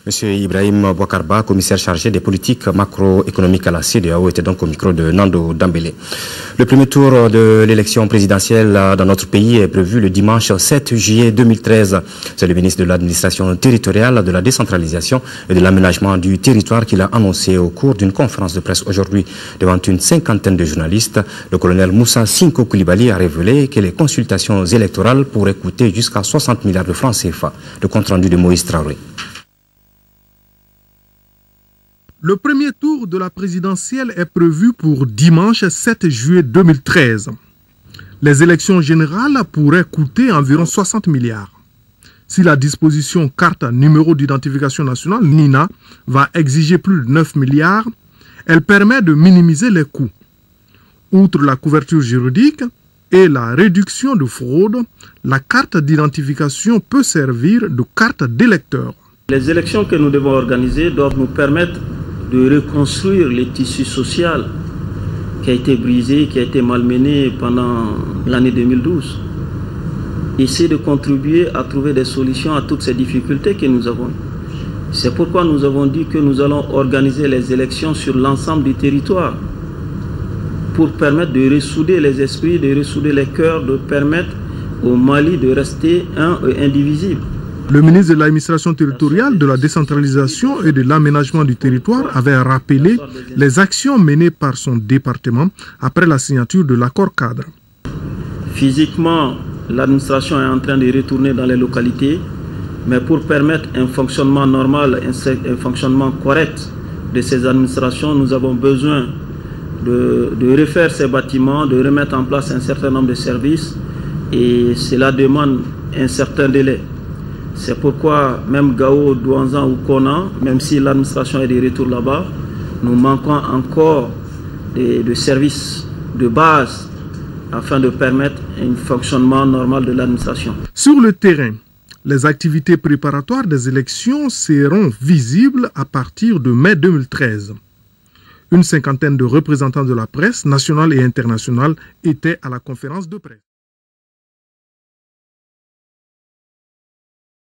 Monsieur Ibrahim Bouakarba, commissaire chargé des politiques macroéconomiques à la CEDEAO, était donc au micro de Nando Dambélé. Le premier tour de l'élection présidentielle dans notre pays est prévu le dimanche 7 juillet 2013. C'est le ministre de l'administration territoriale, de la décentralisation et de l'aménagement du territoire qui l'a annoncé au cours d'une conférence de presse aujourd'hui devant une cinquantaine de journalistes. Le colonel Moussa Sinko Koulibaly a révélé que les consultations électorales pourraient coûter jusqu'à 60 milliards de francs CFA. Le compte rendu de Moïse Traoré. Le premier tour de la présidentielle est prévu pour dimanche 7 juillet 2013. Les élections générales pourraient coûter environ 60 milliards. Si la disposition carte numéro d'identification nationale, NINA, va exiger plus de 9 milliards, elle permet de minimiser les coûts. Outre la couverture juridique et la réduction de fraude, la carte d'identification peut servir de carte d'électeur. Les élections que nous devons organiser doivent nous permettre de reconstruire le tissu social qui a été brisé, qui a été malmené pendant l'année 2012. Essayer de contribuer à trouver des solutions à toutes ces difficultés que nous avons. C'est pourquoi nous avons dit que nous allons organiser les élections sur l'ensemble du territoire pour permettre de ressouder les esprits, de ressouder les cœurs, de permettre au Mali de rester un et indivisible. Le ministre de l'administration territoriale, de la décentralisation et de l'aménagement du territoire avait rappelé les actions menées par son département après la signature de l'accord cadre. Physiquement, l'administration est en train de retourner dans les localités, mais pour permettre un fonctionnement normal, un fonctionnement correct de ces administrations, nous avons besoin de refaire ces bâtiments, de remettre en place un certain nombre de services, et cela demande un certain délai. C'est pourquoi même Gao, Douanzan ou Kona, même si l'administration est de retour là-bas, nous manquons encore de services de base afin de permettre un fonctionnement normal de l'administration. Sur le terrain, les activités préparatoires des élections seront visibles à partir de mai 2013. Une cinquantaine de représentants de la presse nationale et internationale étaient à la conférence de presse.